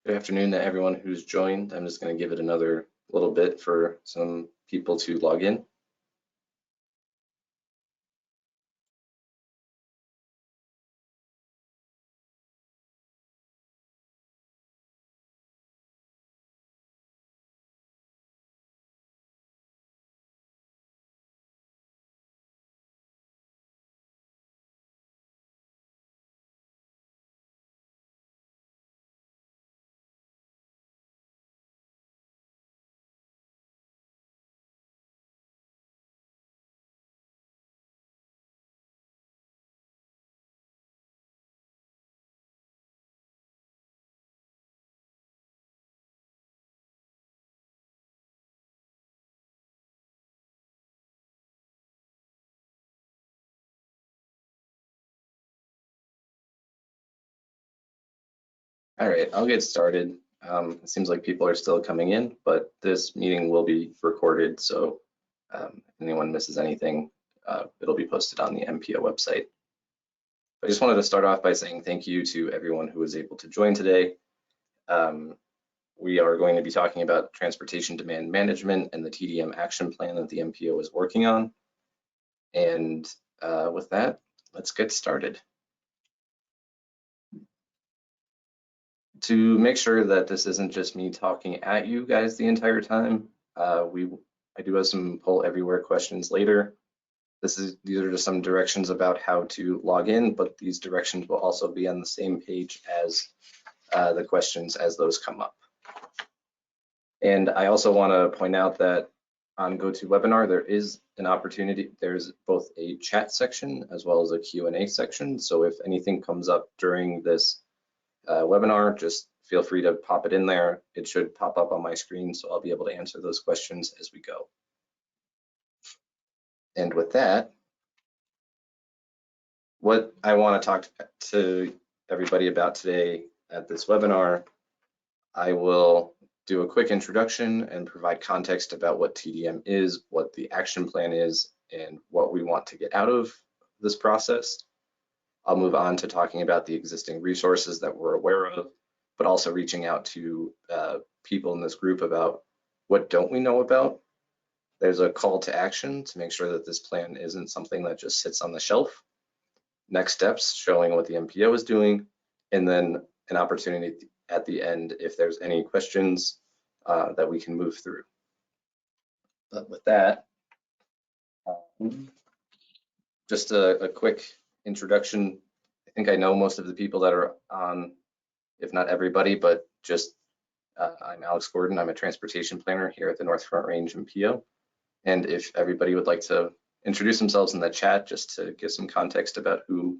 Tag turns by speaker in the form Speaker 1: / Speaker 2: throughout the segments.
Speaker 1: Good afternoon to everyone who's joined. I'm just going to give it another little bit for some people to log in. All right, I'll get started. It seems like people are still coming in, but this meeting will be recorded, so if anyone misses anything, it'll be posted on the MPO website. I just wanted to start off by saying thank you to everyone who was able to join today. We are going to be talking about transportation demand management and the TDM action plan that the MPO is working on. And with that, let's get started. To make sure that this isn't just me talking at you guys the entire time, I do have some poll everywhere questions later. These are just some directions about how to log in, but these directions will also be on the same page as the questions as those come up. And I also want to point out that on GoToWebinar, there is an opportunity. There's both a chat section as well as a Q&A section. So if anything comes up during this webinar, just feel free to pop it in there. It should pop up on my screen, so I'll be able to answer those questions as we go. And with that, what I want to talk to everybody about today at this webinar, I will do a quick introduction and provide context about what TDM is, what the action plan is, and what we want to get out of this process. I'll move on to talking about the existing resources that we're aware of, but also reaching out to people in this group about what don't we know about. There's a call to action to make sure that this plan isn't something that just sits on the shelf. Next steps, showing what the MPO is doing, and then an opportunity at the end if there's any questions that we can move through. But with that, just a quick introduction. I think I know most of the people that are on, if not everybody, but just I'm Alex Gordon. I'm a transportation planner here at the North Front Range MPO. And if everybody would like to introduce themselves in the chat just to give some context about who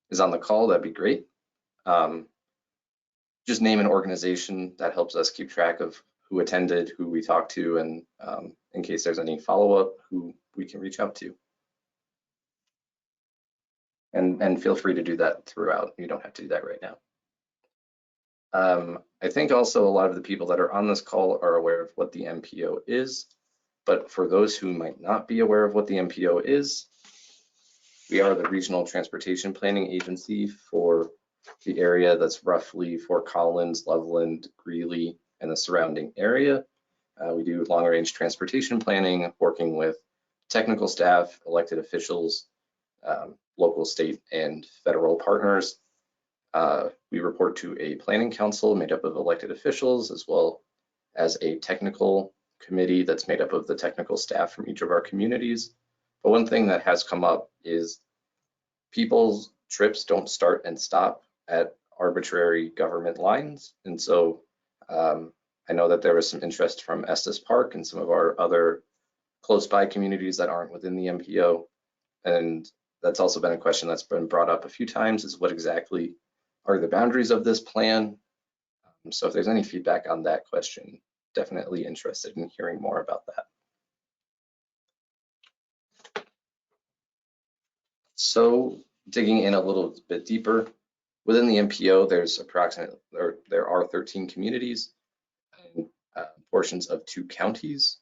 Speaker 1: is on the call, that'd be great. Just name an organization. That helps us keep track of who attended, who we talked to, and in case there's any follow-up, who we can reach out to. And feel free to do that throughout. You don't have to do that right now. I think also a lot of the people that are on this call are aware of what the MPO is, but for those who might not be aware of what the MPO is, we are the Regional Transportation Planning Agency for the area that's roughly Fort Collins, Loveland, Greeley, and the surrounding area. We do long-range transportation planning, working with technical staff, elected officials, local, state, and federal partners. We report to a planning council made up of elected officials, as well as a technical committee that's made up of the technical staff from each of our communities. But one thing that has come up is people's trips don't start and stop at arbitrary government lines. And so I know that there was some interest from Estes Park and some of our other close by communities that aren't within the MPO. And that's also been a question that's been brought up a few times, is what exactly are the boundaries of this plan? So if there's any feedback on that question, definitely interested in hearing more about that. So digging in a little bit deeper, within the MPO, there are 13 communities and portions of 2 counties.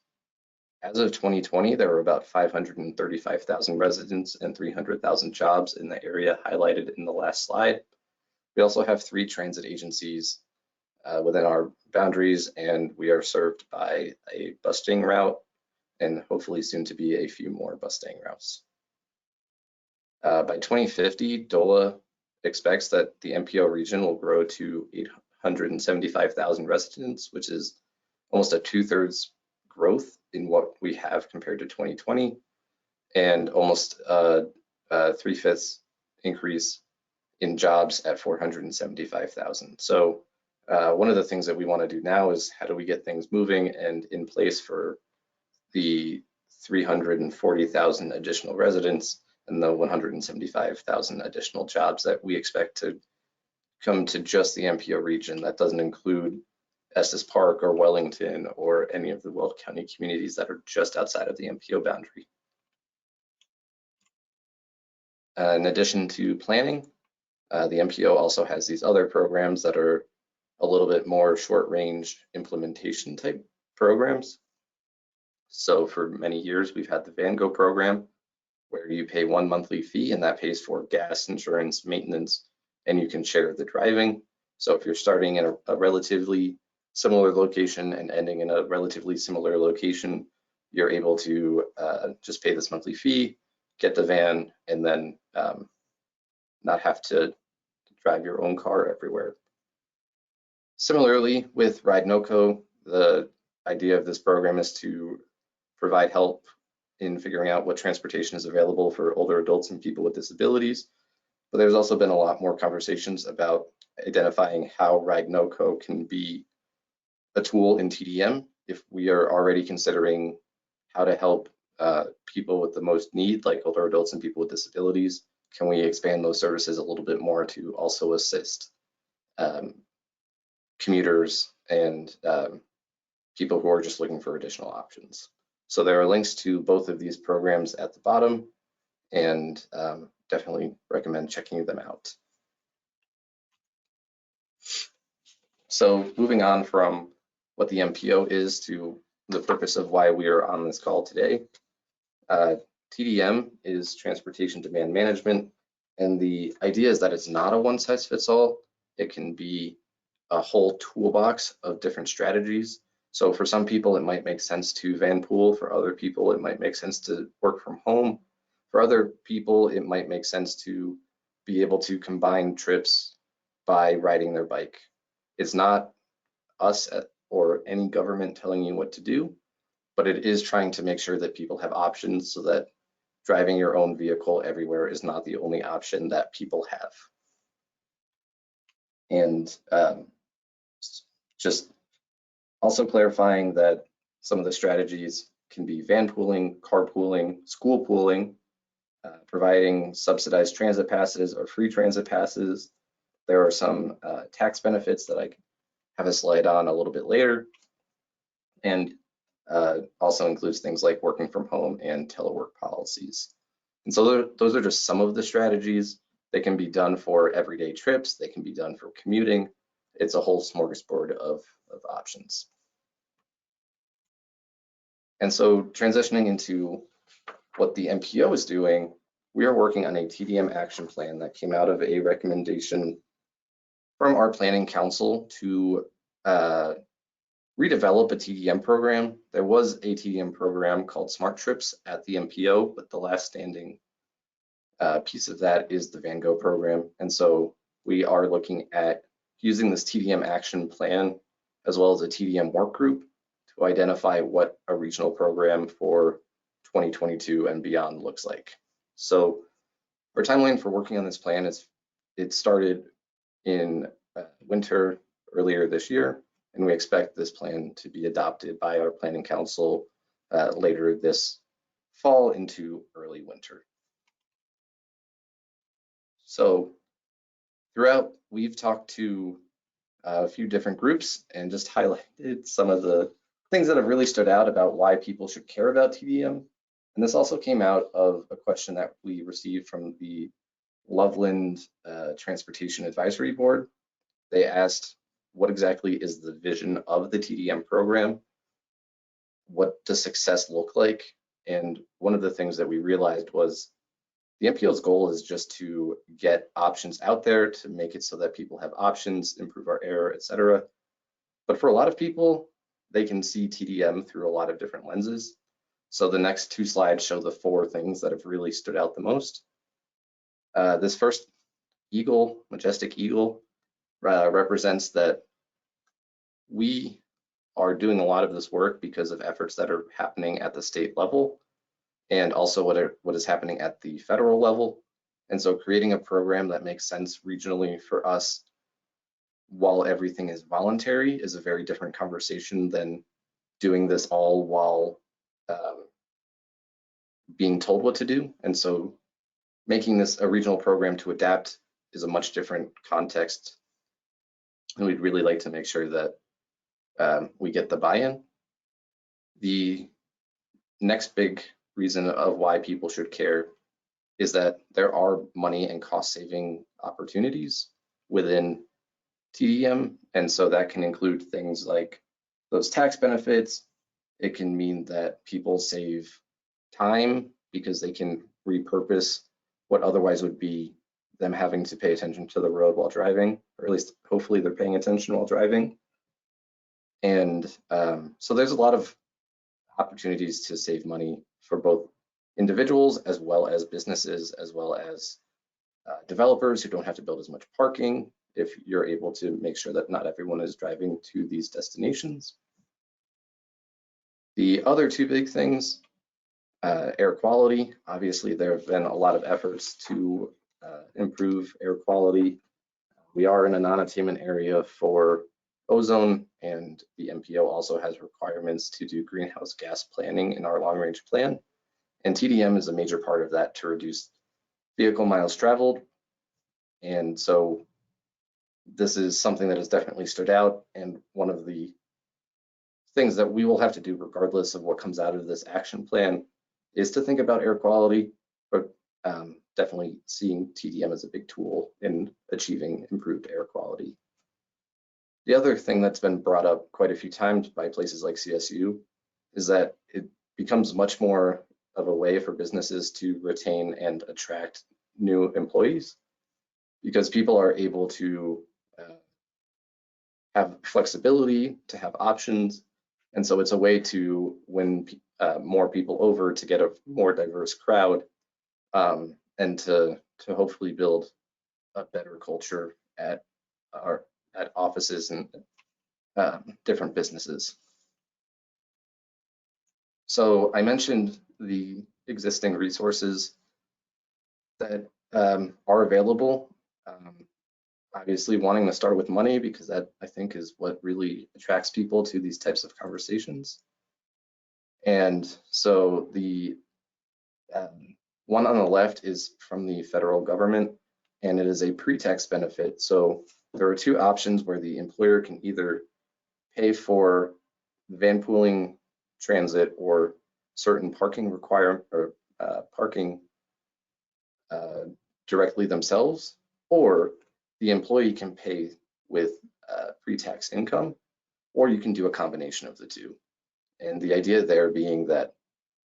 Speaker 1: As of 2020, there were about 535,000 residents and 300,000 jobs in the area highlighted in the last slide. We also have 3 transit agencies within our boundaries, and we are served by a bus staying route and hopefully soon to be a few more bus staying routes. By 2050, DOLA expects that the MPO region will grow to 875,000 residents, which is almost a 2/3 growth in what we have compared to 2020, and almost a 3/5 increase in jobs at 475,000. So one of the things that we want to do now is how do we get things moving and in place for the 340,000 additional residents and the 175,000 additional jobs that we expect to come to just the MPO region. That doesn't include Estes Park or Wellington or any of the Weld County communities that are just outside of the MPO boundary. In addition to planning, the MPO also has these other programs that are a little bit more short-range implementation type programs. So for many years, we've had the VanGo program, where you pay one monthly fee and that pays for gas, insurance, maintenance, and you can share the driving. So if you're starting in a relatively similar location and ending in a relatively similar location, you're able to just pay this monthly fee, get the van, and then not have to drive your own car everywhere. Similarly, with Ride NoCo, the idea of this program is to provide help in figuring out what transportation is available for older adults and people with disabilities. But there's also been a lot more conversations about identifying how Ride NoCo can be a tool in TDM if we are already considering how to help people with the most need, like older adults and people with disabilities. Can we expand those services a little bit more to also assist commuters and people who are just looking for additional options? So there are links to both of these programs at the bottom, and definitely recommend checking them out. So moving on from what the MPO is to the purpose of why we are on this call today. TDM is Transportation Demand Management, and the idea is that it's not a one-size-fits-all. It can be a whole toolbox of different strategies. So for some people, it might make sense to van pool. For other people, it might make sense to work from home. For other people, it might make sense to be able to combine trips by riding their bike. It's not us or any government telling you what to do, but it is trying to make sure that people have options so that driving your own vehicle everywhere is not the only option that people have. And just also clarifying that some of the strategies can be van pooling, carpooling, school pooling, providing subsidized transit passes or free transit passes. There are some tax benefits that I have a slide on a little bit later, and also includes things like working from home and telework policies. And so those are just some of the strategies. They can be done for everyday trips. They can be done for commuting. It's a whole smorgasbord of options. And so transitioning into what the MPO is doing, we are working on a TDM action plan that came out of a recommendation from our planning council to redevelop a TDM program. There was a TDM program called Smart Trips at the MPO, but the last standing piece of that is the VanGo program. And so we are looking at using this TDM action plan as well as a TDM work group to identify what a regional program for 2022 and beyond looks like. So our timeline for working on this plan is it started in winter earlier this year, and we expect this plan to be adopted by our planning council later this fall into early winter. So throughout, we've talked to a few different groups and just highlighted some of the things that have really stood out about why people should care about TDM. And this also came out of a question that we received from the Loveland Transportation Advisory Board. They asked, what exactly is the vision of the TDM program? What does success look like? And one of the things that we realized was the MPO's goal is just to get options out there to make it so that people have options, improve our air, et cetera. But for a lot of people, they can see TDM through a lot of different lenses. So the next two slides show the four things that have really stood out the most. This first eagle, majestic eagle, represents that we are doing a lot of this work because of efforts that are happening at the state level and also what is happening at the federal level. And so creating a program that makes sense regionally for us while everything is voluntary is a very different conversation than doing this all while being told what to do. And so making this a regional program to adapt is a much different context. And we'd really like to make sure that we get the buy-in. The next big reason of why people should care is that there are money and cost saving opportunities within TDM. And so that can include things like those tax benefits. It can mean that people save time because they can repurpose what otherwise would be them having to pay attention to the road while driving, or at least hopefully they're paying attention while driving. And so there's a lot of opportunities to save money for both individuals as well as businesses, as well as developers who don't have to build as much parking if you're able to make sure that not everyone is driving to these destinations. The other two big things, air quality. Obviously, there have been a lot of efforts to improve air quality. We are in a non-attainment area for ozone, and the MPO also has requirements to do greenhouse gas planning in our long-range plan. And TDM is a major part of that to reduce vehicle miles traveled. And so this is something that has definitely stood out, and one of the things that we will have to do regardless of what comes out of this action plan is to think about air quality, but definitely seeing TDM as a big tool in achieving improved air quality. The other thing that's been brought up quite a few times by places like CSU is that it becomes much more of a way for businesses to retain and attract new employees because people are able to have flexibility, to have options. And so it's a way to win more people over, to get a more diverse crowd, and to hopefully build a better culture at offices and different businesses. So I mentioned the existing resources that are available. Obviously wanting to start with money because that I think is what really attracts people to these types of conversations. And so the one on the left is from the federal government, and it is a pre-tax benefit. So there are two options where the employer can either pay for van pooling, transit, or certain parking requirement or parking directly themselves, or the employee can pay with pre-tax income, or you can do a combination of the two. And the idea there being that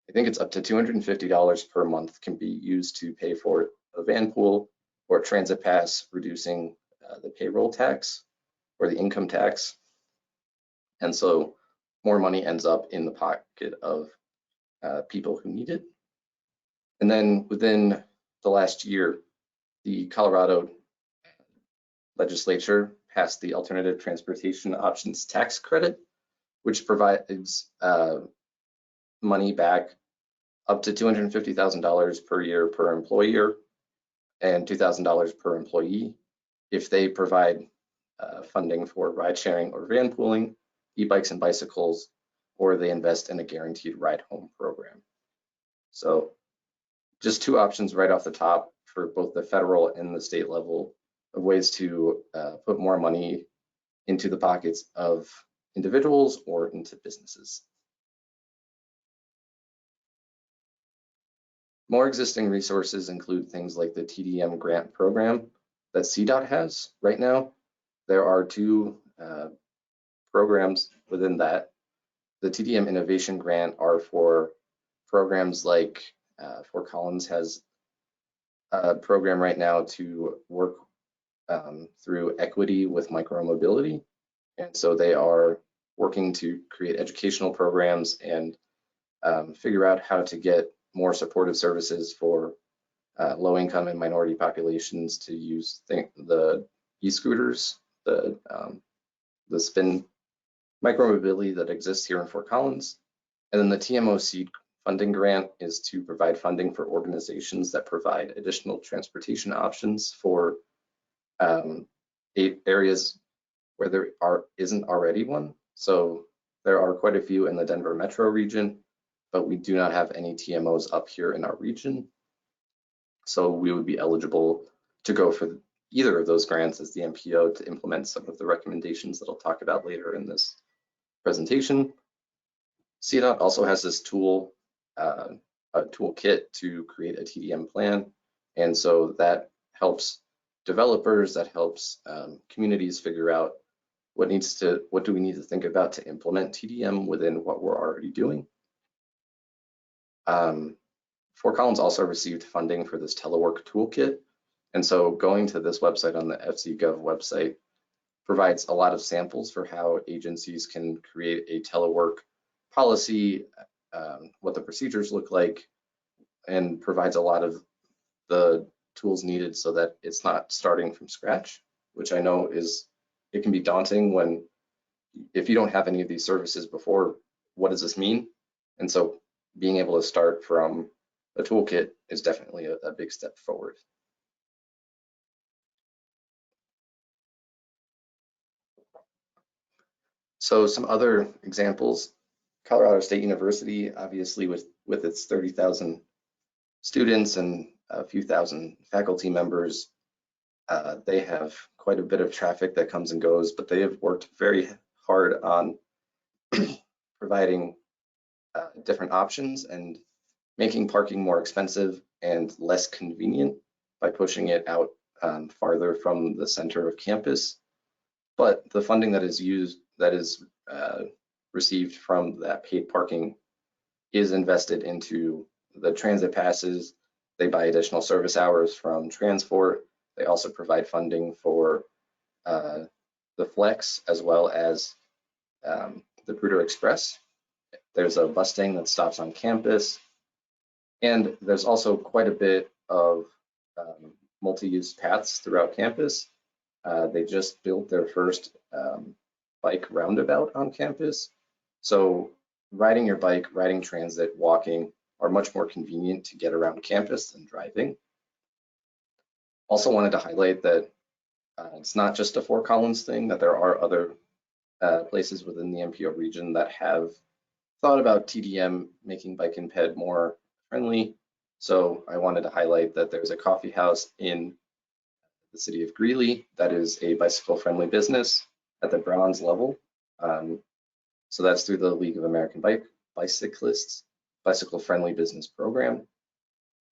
Speaker 1: I think it's up to $250 per month can be used to pay for a van pool or a transit pass, reducing the payroll tax or the income tax. And so more money ends up in the pocket of people who need it. And then within the last year, the Colorado legislature passed the Alternative Transportation Options Tax Credit, which provides money back up to $250,000 per year per employer and $2,000 per employee if they provide funding for ride sharing or van pooling, e-bikes and bicycles, or they invest in a guaranteed ride home program. So just two options right off the top for both the federal and the state level of ways to put more money into the pockets of individuals or into businesses. More existing resources include things like the TDM grant program that CDOT has right now. There are two programs within that. The TDM Innovation Grant are for programs like Fort Collins has a program right now to work through equity with micromobility. And so they are working to create educational programs and figure out how to get more supportive services for low-income and minority populations to use the e-scooters, the spin micromobility that exists here in Fort Collins. And then the TMO seed funding grant is to provide funding for organizations that provide additional transportation options for areas where there isn't already one. So there are quite a few in the Denver metro region, but we do not have any TMOs up here in our region. So we would be eligible to go for either of those grants as the MPO to implement some of the recommendations that I'll talk about later in this presentation. CDOT also has this tool, a toolkit to create a TDM plan. And so that helps developers, that helps communities figure out what do we need to think about to implement TDM within what we're already doing. Fort Collins also received funding for this telework toolkit. And so going to this website on the FC.gov website provides a lot of samples for how agencies can create a telework policy, what the procedures look like, and provides a lot of the tools needed so that it's not starting from scratch, which I know it can be daunting if you don't have any of these services before, what does this mean? And so being able to start from a toolkit is definitely a big step forward. So some other examples, Colorado State University, obviously with its 30,000 students and a few thousand faculty members, they have quite a bit of traffic that comes and goes, but they have worked very hard on providing different options and making parking more expensive and less convenient by pushing it out farther from the center of campus. But the funding that is received from that paid parking is invested into the transit passes. They buy additional service hours from transport. They also provide funding for the Flex as well as the Bruder Express. There's a Mustang that stops on campus. And there's also quite a bit of multi-use paths throughout campus. They just built their first bike roundabout on campus. So riding your bike, riding transit, walking are much more convenient to get around campus than driving. Also wanted to highlight that it's not just a Fort Collins thing, that there are other places within the MPO region that have thought about TDM making bike and ped more friendly. So I wanted to highlight that there's a coffee house in the city of Greeley that is a bicycle friendly business at the bronze level. So that's through the League of American Bicyclists Bicycle Friendly Business Program.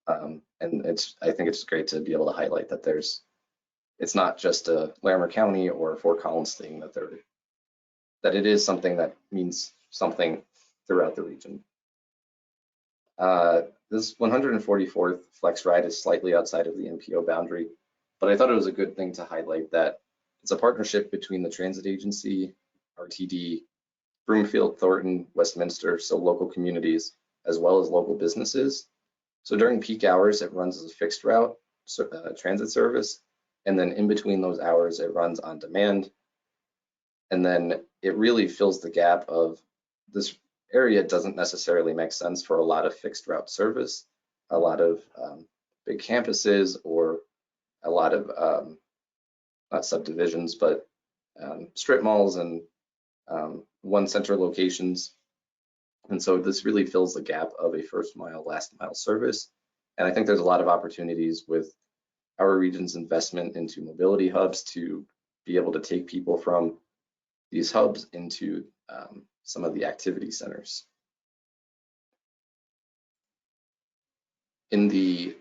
Speaker 1: And I think it's great to be able to highlight that it's not just a Larimer County or Fort Collins thing, that it is something that means something throughout the region. This 144th Flex Ride is slightly outside of the MPO boundary, but I thought it was a good thing to highlight that it's a partnership between the transit agency, RTD, Broomfield, Thornton, Westminster, so local communities, as well as local businesses. So during peak hours, it runs as a fixed route transit service, and then in between those hours, it runs on demand. And then it really fills the gap of this area doesn't necessarily make sense for a lot of fixed route service, a lot of big campuses, or a lot of not subdivisions, but strip malls and one center locations. And so this really fills the gap of a first mile, last mile service. And I think there's a lot of opportunities with our region's investment into mobility hubs to be able to take people from these hubs into some of the activity centers. In the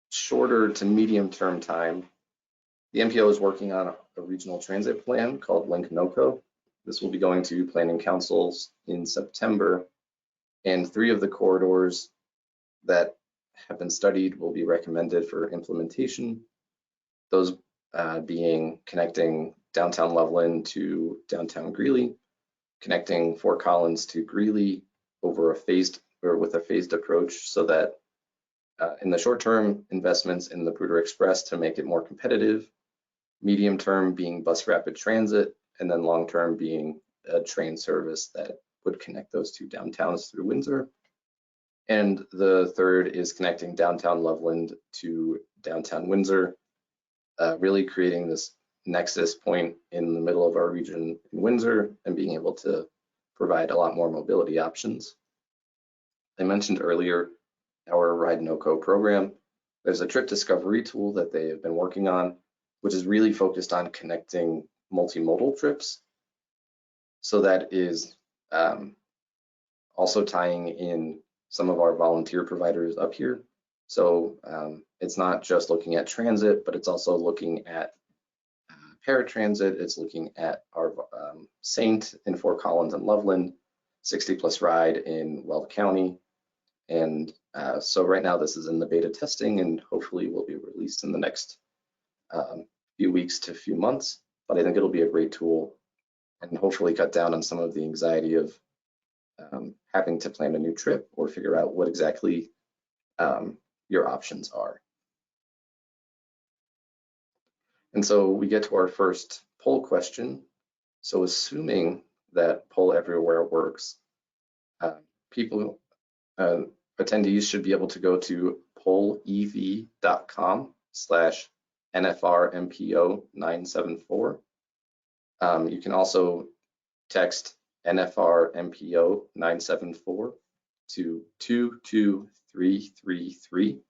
Speaker 1: shorter to medium term time, the MPO is working on a regional transit plan called Link-NOCO. This will be going to planning councils in September, and 3 of the corridors that have been studied will be recommended for implementation. Those being connecting downtown Loveland to downtown Greeley, connecting Fort Collins to Greeley over a phased or with a phased approach so that in the short term, investments in the Pruder Express to make it more competitive, medium term being bus rapid transit, and then long term being a train service that would connect those two downtowns through Windsor. And the third is connecting downtown Loveland to downtown Windsor, really creating this nexus point in the middle of our region in Windsor and being able to provide a lot more mobility options. I mentioned earlier our Ride No-Co program. There's a trip discovery tool that they have been working on, which is really focused on connecting multimodal trips. So that is also tying in some of our volunteer providers up here. So it's not just looking at transit, but it's also looking at paratransit. It's looking at our Saint in Fort Collins and Loveland, 60 Plus Ride in Weld County. And so right now this is in the beta testing and hopefully will be released in the next few weeks to few months. But I think it'll be a great tool and hopefully cut down on some of the anxiety of having to plan a new trip or figure out what exactly your options are. And so we get to our first poll question. So assuming that poll everywhere works, attendees should be able to go to pollev.com/NFRMPO974. You can also text NFRMPO974 to 22333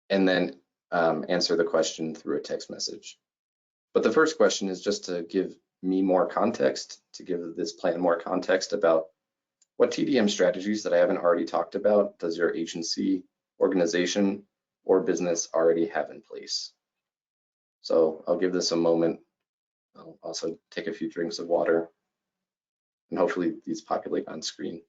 Speaker 1: and then answer the question through a text message. But the first question is just to give me more context, to give this plan more context about what TDM strategies that I haven't already talked about does your agency, organization, or business already have in place? So I'll give this a moment. I'll also take a few drinks of water, and hopefully these populate on screen.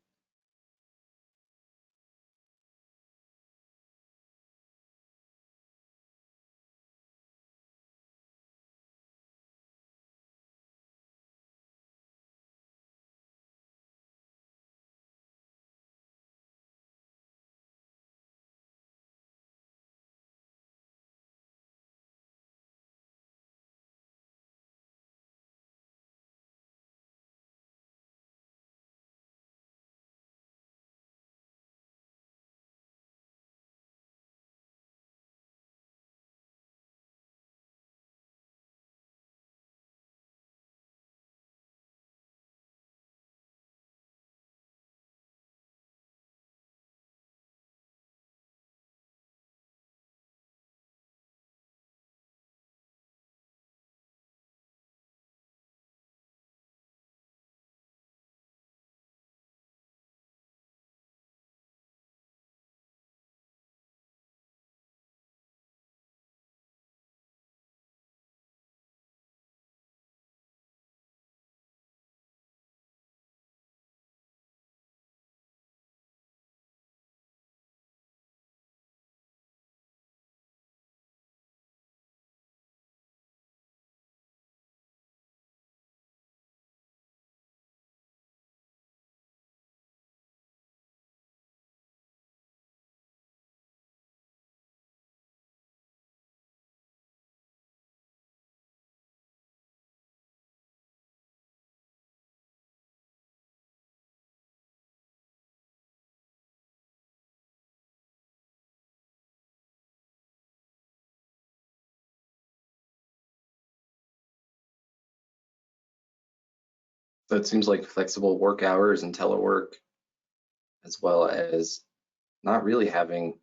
Speaker 1: So it seems like flexible work hours and telework, as well as not really having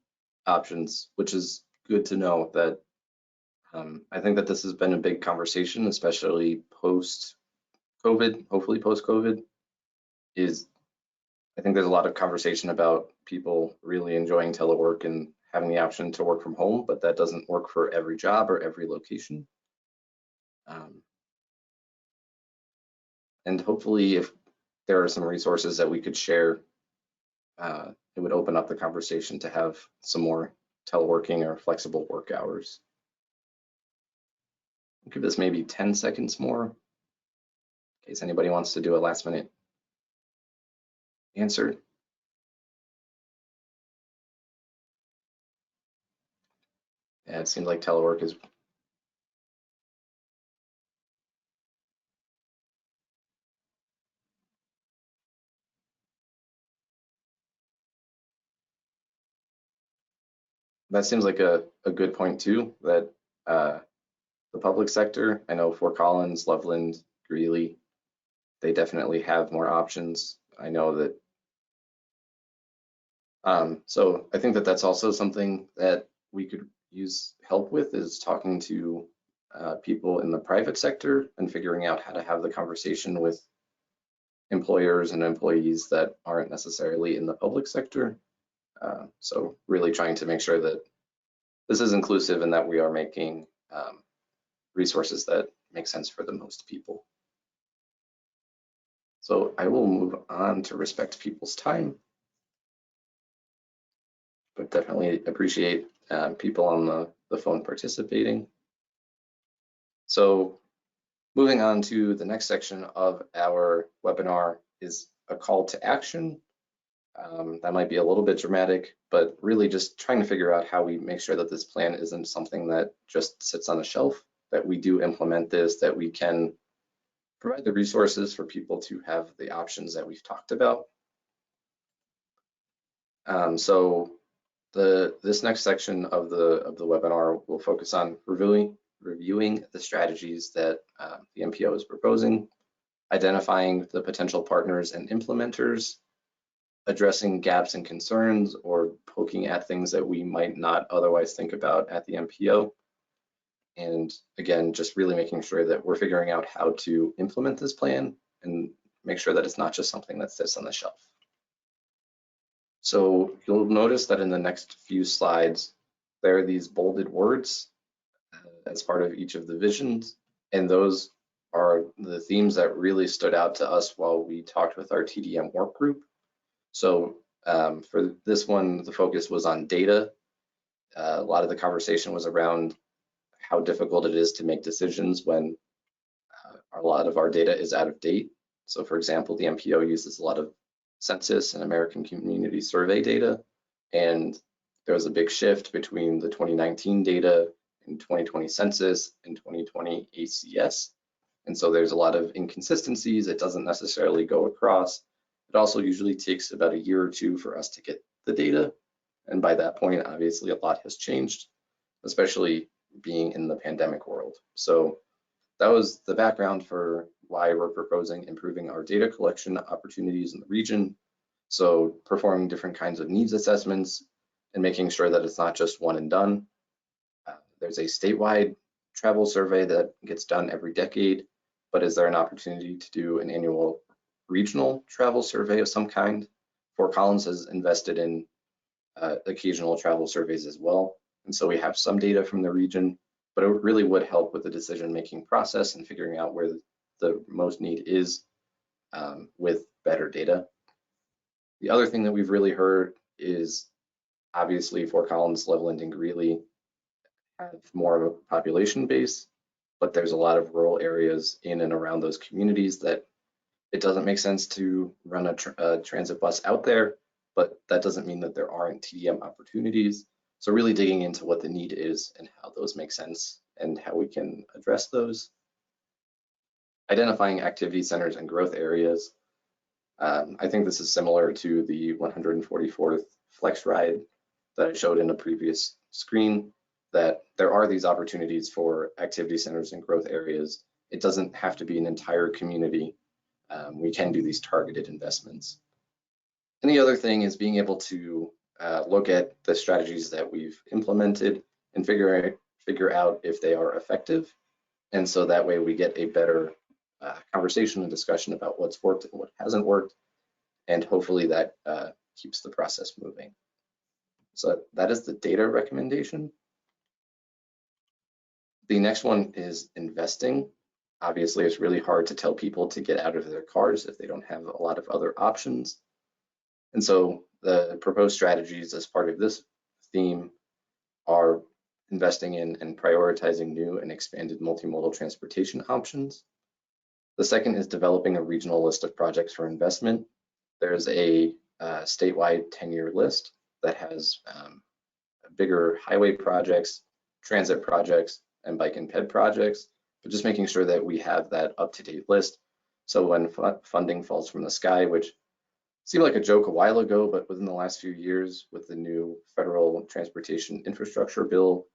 Speaker 1: options, which is good to know that I think that this has been a big conversation, especially post-COVID, hopefully post-COVID, I think there's a lot of conversation about people really enjoying telework and having the option to work from home, but that doesn't work for every job or every location. And hopefully if there are some resources that we could share, it would open up the conversation to have some more teleworking or flexible work hours. give this maybe 10 seconds more in case anybody wants to do a last minute answer. Yeah, it seems like telework is. That seems like a good point too, that the public sector, I know Fort Collins, Loveland, Greeley, they definitely have more options. I know that. So I think that that's also something that we could use help with, is talking to people in the private sector and figuring out how to have the conversation with employers and employees that aren't necessarily in the public sector. So really trying to make sure that this is inclusive and that we are making resources that make sense for the most people. So I will move on to respect people's time, but definitely appreciate people on the phone participating. So moving on to the next section of our webinar is a call to action. That might be a little bit dramatic, but really just trying to figure out how we make sure that this plan isn't something that just sits on a shelf, that we do implement this, that we can provide the resources for people to have the options that we've talked about. So this next section of the webinar will focus on reviewing the strategies that the MPO is proposing, identifying the potential partners and implementers, addressing gaps and concerns, or poking at things that we might not otherwise think about at the MPO. And again, just really making sure that we're figuring out how to implement this plan and make sure that it's not just something that sits on the shelf. So you'll notice that in the next few slides, there are these bolded words as part of each of the visions. And those are the themes that really stood out to us while we talked with our TDM work group. So for this one, the focus was on data. A lot of the conversation was around how difficult it is to make decisions when a lot of our data is out of date. So for example, the MPO uses a lot of census and American Community Survey data, and there was a big shift between the 2019 data and 2020 census and 2020 ACS. And so there's a lot of inconsistencies. It doesn't necessarily go across. It also usually takes about a year or two for us to get the data. And by that point, obviously a lot has changed, especially being in the pandemic world. So that was the background for why we're proposing improving our data collection opportunities in the region. So performing different kinds of needs assessments and making sure that it's not just one and done. There's a statewide travel survey that gets done every decade, but is there an opportunity to do an annual regional travel survey of some kind? Fort Collins has invested in occasional travel surveys as well. And so we have some data from the region, but it really would help with the decision-making process and figuring out where the most need is with better data. The other thing that we've really heard is obviously Fort Collins, Loveland, and Greeley have more of a population base, but there's a lot of rural areas in and around those communities that it doesn't make sense to run a transit bus out there, but that doesn't mean that there aren't TDM opportunities. So really digging into what the need is and how those make sense and how we can address those. Identifying activity centers and growth areas. I think this is similar to the 144th Flex Ride that I showed in a previous screen, that there are these opportunities for activity centers and growth areas. It doesn't have to be an entire community. We can do these targeted investments. And the other thing is being able to look at the strategies that we've implemented and figure out if they are effective. And so that way we get a better conversation and discussion about what's worked and what hasn't worked. And hopefully that keeps the process moving. So that is the data recommendation. The next one is investing. Obviously, it's really hard to tell people to get out of their cars if they don't have a lot of other options. And so the proposed strategies as part of this theme are investing in and prioritizing new and expanded multimodal transportation options. The second is developing a regional list of projects for investment. There's a statewide 10-year list that has bigger highway projects, transit projects, and bike and ped projects, but just making sure that we have that up-to-date list. So when funding falls from the sky, which seemed like a joke a while ago, but within the last few years with the new federal transportation infrastructure bill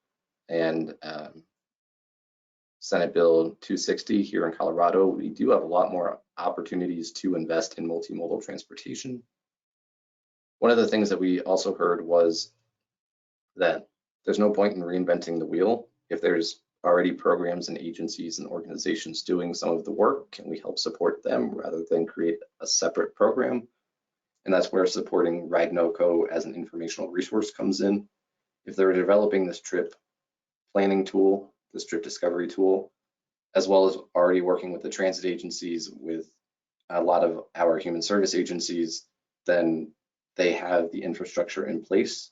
Speaker 1: and Senate Bill 260 here in Colorado, we do have a lot more opportunities to invest in multimodal transportation. One of the things that we also heard was that there's no point in reinventing the wheel. If there's already programs and agencies and organizations doing some of the work, can we help support them rather than create a separate program? And that's where supporting Ride NoCo as an informational resource comes in. If they're developing this trip planning tool, this trip discovery tool, as well as already working with the transit agencies, with a lot of our human service agencies, then they have the infrastructure in place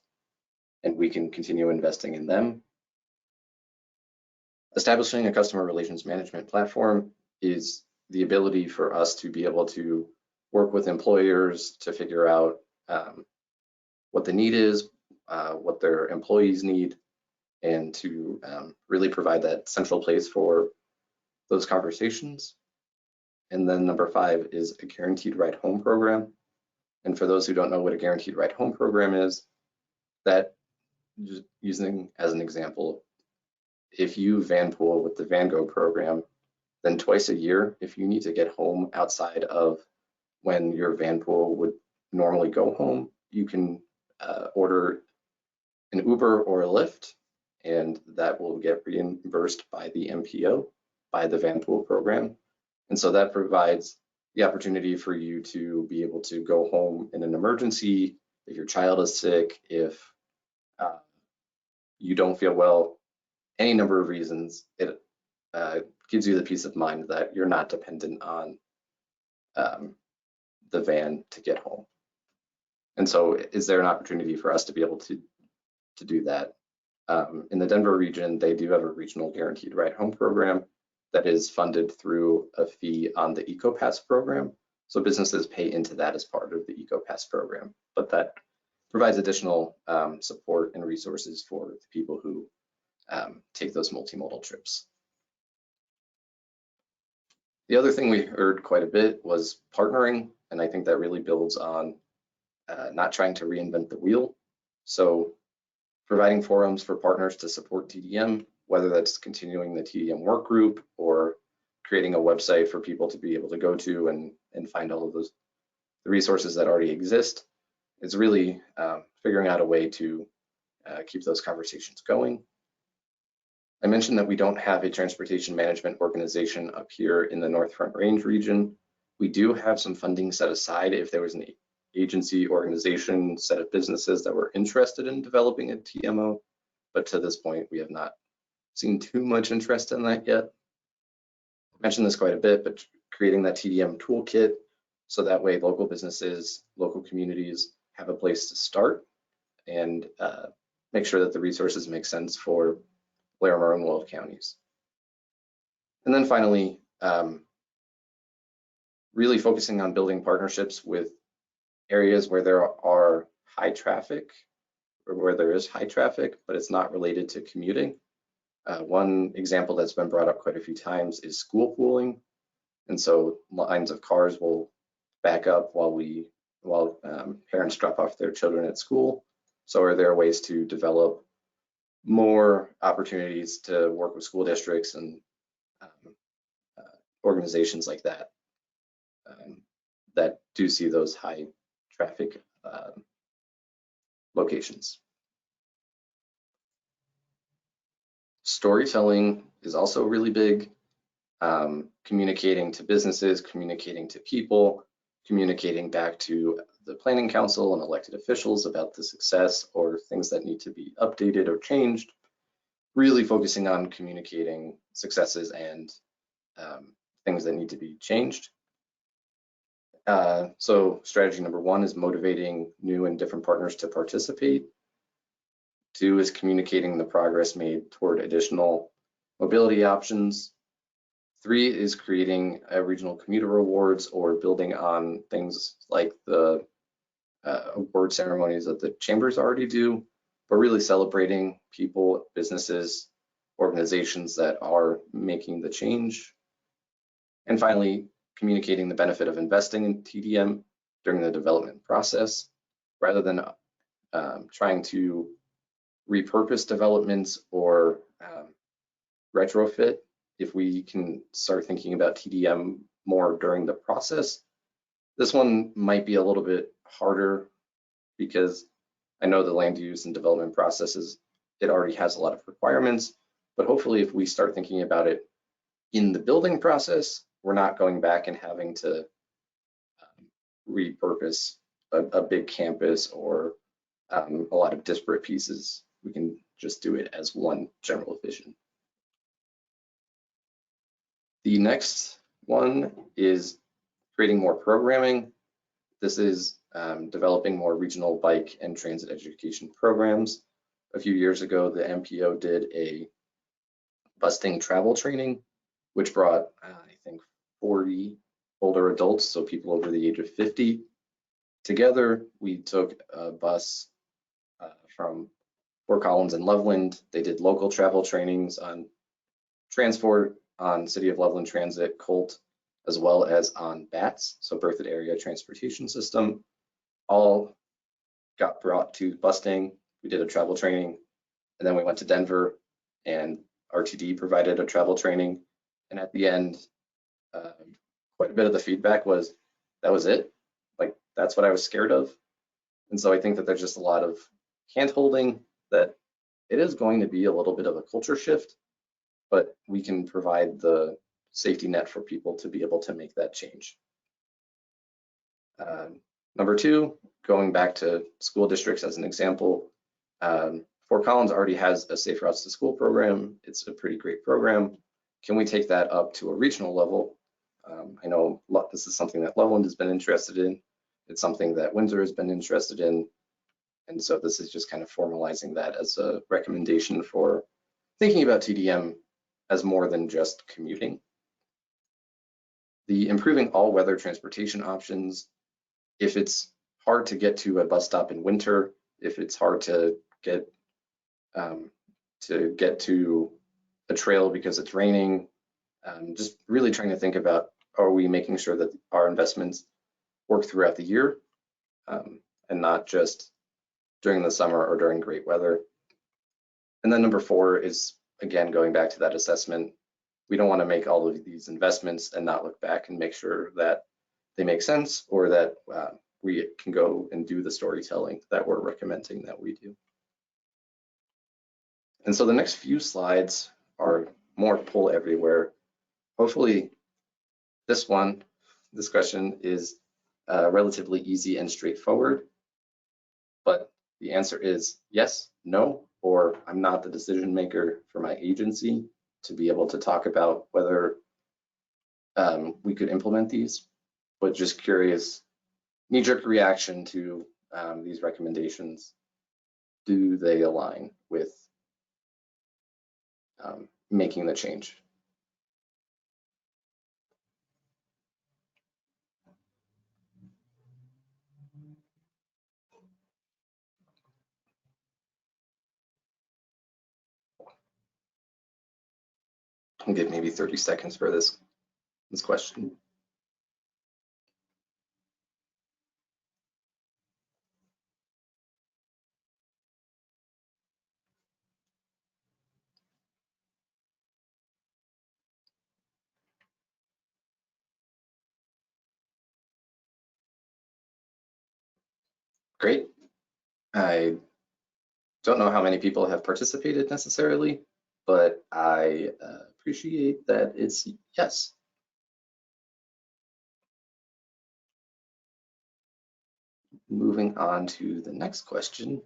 Speaker 1: and we can continue investing in them. Establishing a customer relations management platform is the ability for us to be able to work with employers to figure out what the need is, what their employees need, and to really provide that central place for those conversations. And then number 5 is a guaranteed ride home program. And for those who don't know what a guaranteed ride home program is, that, just using as an example, if you van pool with the VanGo program, then twice a year, if you need to get home outside of when your van pool would normally go home, you can order an Uber or a Lyft, and that will get reimbursed by the MPO, by the van pool program. And so that provides the opportunity for you to be able to go home in an emergency, if your child is sick, if you don't feel well, any number of reasons. It gives you the peace of mind that you're not dependent on the van to get home. And so is there an opportunity for us to be able to do that? In the Denver region, they do have a regional guaranteed ride home program that is funded through a fee on the EcoPass program. So businesses pay into that as part of the EcoPass program, but that provides additional support and resources for the people who take those multimodal trips. The other thing we heard quite a bit was partnering, and I think that really builds on not trying to reinvent the wheel. So providing forums for partners to support TDM, whether that's continuing the TDM work group or creating a website for people to be able to go to and find all of those the resources that already exist. It's really figuring out a way to keep those conversations going. I mentioned that we don't have a transportation management organization up here in the North Front Range region. We do have some funding set aside if there was an agency, organization, set of businesses that were interested in developing a TMO, but to this point, we have not seen too much interest in that yet. I mentioned this quite a bit, but creating that TDM toolkit so that way local businesses, local communities have a place to start and make sure that the resources make sense for Larimer and Will counties. And then finally, really focusing on building partnerships with areas where there are high traffic or where there is high traffic, but it's not related to commuting. One example that's been brought up quite a few times is school pooling. And so lines of cars will back up while parents drop off their children at school. So are there ways to develop more opportunities to work with school districts and organizations like that that do see those high traffic locations? Storytelling is also really big. Communicating to businesses, communicating to people, communicating back to the planning council and elected officials about the success or things that need to be updated or changed. Really focusing on communicating successes and things that need to be changed. So strategy number 1 is motivating new and different partners to participate. 2 is communicating the progress made toward additional mobility options. 3 is creating regional commuter rewards or building on things like the award ceremonies that the chambers already do, but really celebrating people, businesses, organizations that are making the change. And finally, communicating the benefit of investing in TDM during the development process, rather than trying to repurpose developments or retrofit. If we can start thinking about TDM more during the process, this one might be a little bit harder because I know the land use and development processes, it already has a lot of requirements, but hopefully if we start thinking about it in the building process, we're not going back and having to repurpose a big campus or a lot of disparate pieces. We can just do it as one general vision. The next one is creating more programming. This is developing more regional bike and transit education programs. A few years ago, the MPO did a busting travel training, which brought, I think, 40 older adults, so people over the age of 50. Together, we took a bus from Fort Collins and Loveland. They did local travel trainings on transport, on City of Loveland Transit, Colt, as well as on BATS, so Berthoud Area Transportation System. All got brought to busting. We did a travel training, and then we went to Denver, and RTD provided a travel training. And at the end, quite a bit of the feedback was, that was it. Like, that's what I was scared of. And so I think that there's just a lot of hand-holding, that it is going to be a little bit of a culture shift, but we can provide the safety net for people to be able to make that change. Number 2, going back to school districts as an example, Fort Collins already has a Safe Routes to School program. It's a pretty great program. Can we take that up to a regional level? I know this is something that Loveland has been interested in. It's something that Windsor has been interested in. And so this is just kind of formalizing that as a recommendation for thinking about TDM as more than just commuting. The improving all-weather transportation options. If it's hard to get to a bus stop in winter, if it's hard to get to a trail because it's raining, just really trying to think about, are we making sure that our investments work throughout the year and not just during the summer or during great weather. And then number 4 is, again, going back to that assessment. We don't want to make all of these investments and not look back and make sure that they make sense, or that we can go and do the storytelling that we're recommending that we do. And so the next few slides are more pull everywhere. Hopefully this question is relatively easy and straightforward, but the answer is yes, no, or I'm not the decision maker for my agency to be able to talk about whether we could implement these, but just curious, knee-jerk reaction to these recommendations. Do they align with making the change? I'll give maybe 30 seconds for this question. Great. I don't know how many people have participated necessarily, but I appreciate that it's yes. Moving on to the next question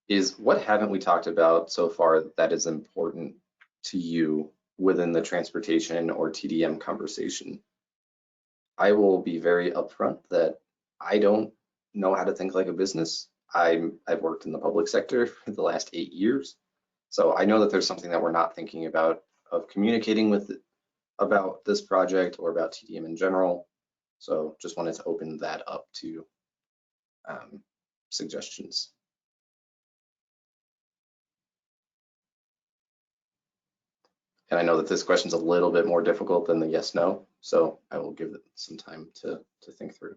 Speaker 1: is, what haven't we talked about so far that is important to you within the transportation or TDM conversation? I will be very upfront that I don't know how to think like a business. I've worked in the public sector for the last 8 years, so I know that there's something that we're not thinking about of communicating with about this project or about TDM in general. So just wanted to open that up to suggestions. And I know that this question's a little bit more difficult than the yes, no, so I will give it some time to think through.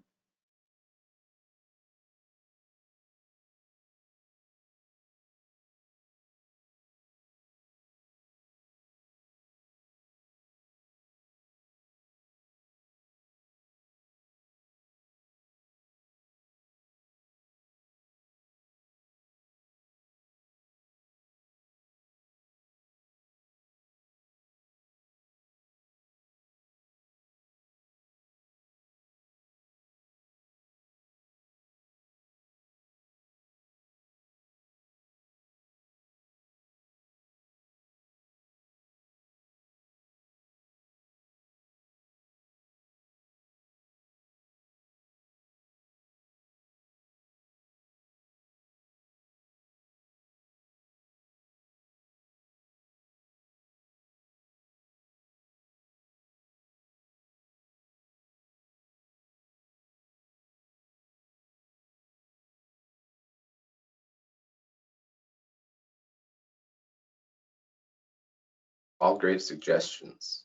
Speaker 1: All great suggestions.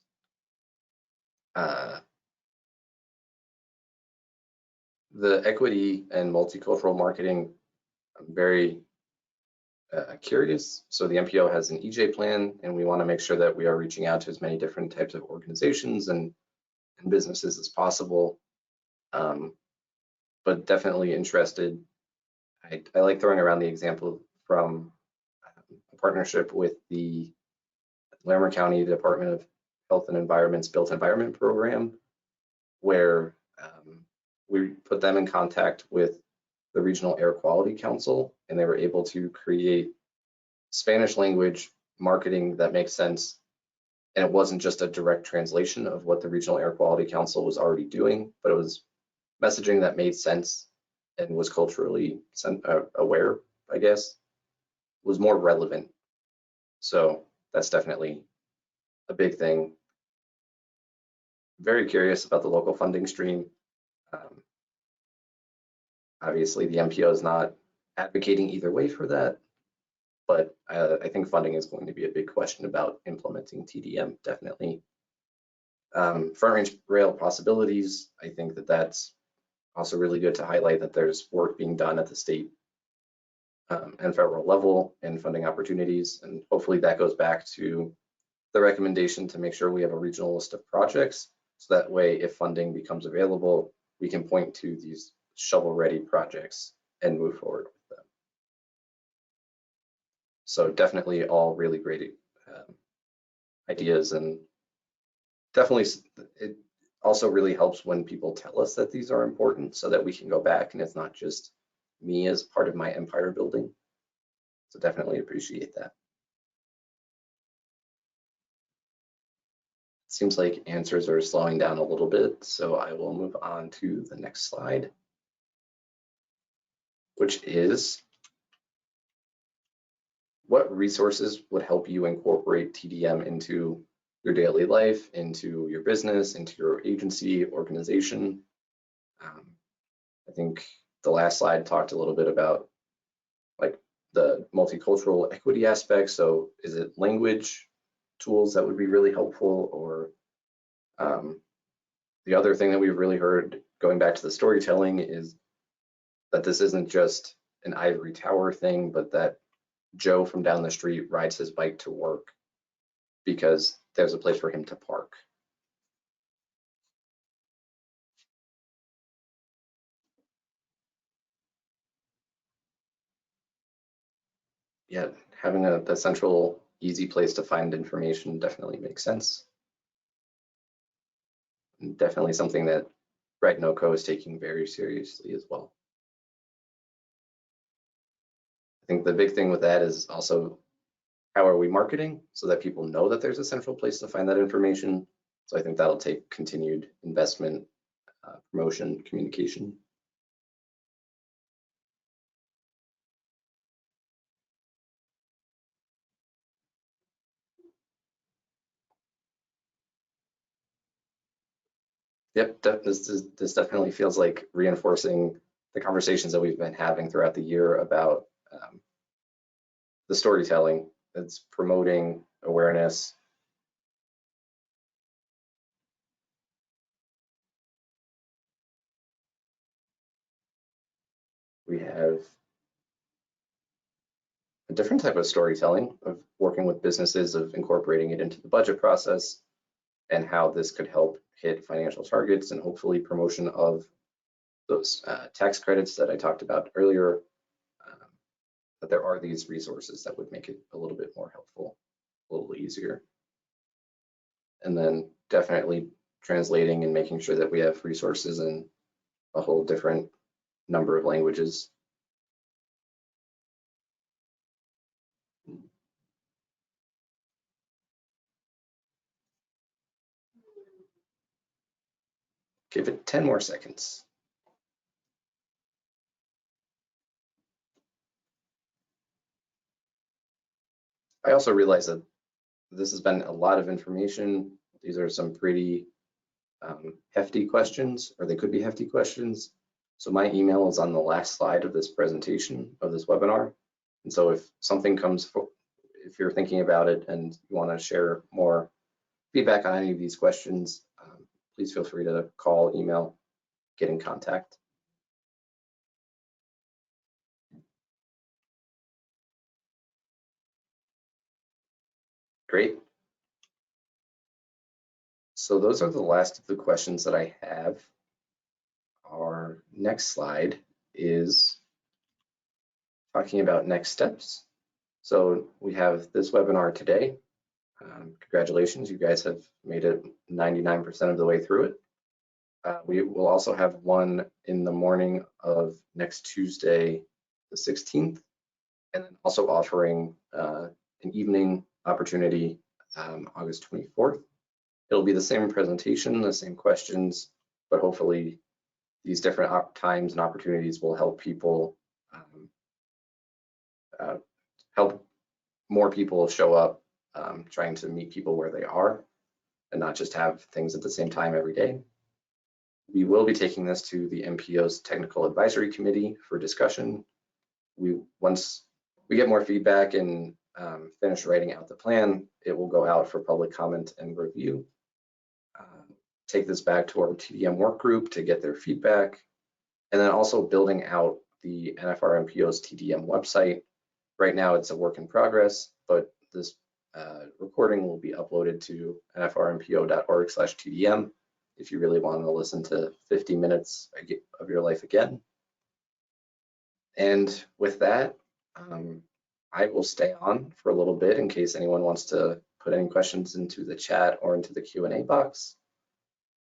Speaker 1: The equity and multicultural marketing, I'm very curious. So the MPO has an EJ plan, and we want to make sure that we are reaching out to as many different types of organizations and businesses as possible. But definitely interested. I like throwing around the example from a partnership with the Larimer County Department of Health and Environment's Built Environment Program, where we put them in contact with the Regional Air Quality Council, and they were able to create Spanish language marketing that makes sense. And it wasn't just a direct translation of what the Regional Air Quality Council was already doing, but it was messaging that made sense and was culturally aware, I guess, was more relevant. So that's definitely a big thing. Very curious about the local funding stream. Obviously, the MPO is not advocating either way for that, but I think funding is going to be a big question about implementing TDM, definitely. Front range rail possibilities, I think that that's also really good to highlight that there's work being done at the state and federal level and funding opportunities, and hopefully that goes back to the recommendation to make sure we have a regional list of projects, so that way if funding becomes available, we can point to these shovel-ready projects and move forward with them. So definitely all really great ideas, and definitely it also really helps when people tell us that these are important so that we can go back and it's not just me as part of my empire building. So definitely appreciate that. Seems like answers are slowing down a little bit, so I will move on to the next slide, which is what resources would help you incorporate TDM into your daily life, into your business, into your agency, organization. I think the last slide talked a little bit about like the multicultural equity aspect. So is it language tools that would be really helpful, or the other thing that we've really heard going back to the storytelling is that this isn't just an ivory tower thing, but that Joe from down the street rides his bike to work because there's a place for him to park. Yeah, having the central easy place to find information definitely makes sense. And definitely something that Red NoCo is taking very seriously as well. I think the big thing with that is also how are we marketing so that people know that there's a central place to find that information. So I think that'll take continued investment, promotion, communication. Yep, this definitely feels like reinforcing the conversations that we've been having throughout the year about the storytelling. It's promoting awareness. We have a different type of storytelling of working with businesses, of incorporating it into the budget process, and how this could help hit financial targets and hopefully promotion of those tax credits that I talked about earlier. But there are these resources that would make it a little bit more helpful, a little easier. And then definitely translating and making sure that we have resources in a whole different number of languages. Give it 10 more seconds. I also realize that this has been a lot of information. These are some pretty hefty questions, or they could be hefty questions. So my email is on the last slide of this presentation, of this webinar. And so if something comes, if you're thinking about it and you want to share more feedback on any of these questions, please feel free to call, email, get in contact. Great. So those are the last of the questions that I have. Our next slide is talking about next steps. So we have this webinar today. Congratulations, you guys have made it 99% of the way through it. We will also have one in the morning of next Tuesday, the 16th, and then also offering an evening opportunity August 24th. It'll be the same presentation, the same questions, but hopefully these different times and opportunities will help people, help more people show up, trying to meet people where they are and not just have things at the same time every day. We will be taking this to the MPO's Technical Advisory Committee for discussion. Once we get more feedback and finish writing out the plan, it will go out for public comment and review. Take this back to our TDM work group to get their feedback, and then also building out the NFR MPO's TDM website. Right now it's a work in progress, but this recording will be uploaded to nfrmpo.org/TDM if you really want to listen to 50 minutes of your life again. And with that, I will stay on for a little bit in case anyone wants to put any questions into the chat or into the Q&A box.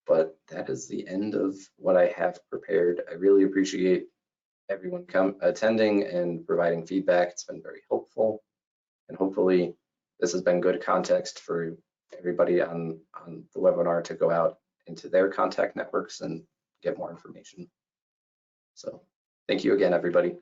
Speaker 1: But that is the end of what I have prepared. I really appreciate everyone attending and providing feedback. It's been very helpful. And hopefully this has been good context for everybody on the webinar to go out into their contact networks and get more information. So thank you again, everybody.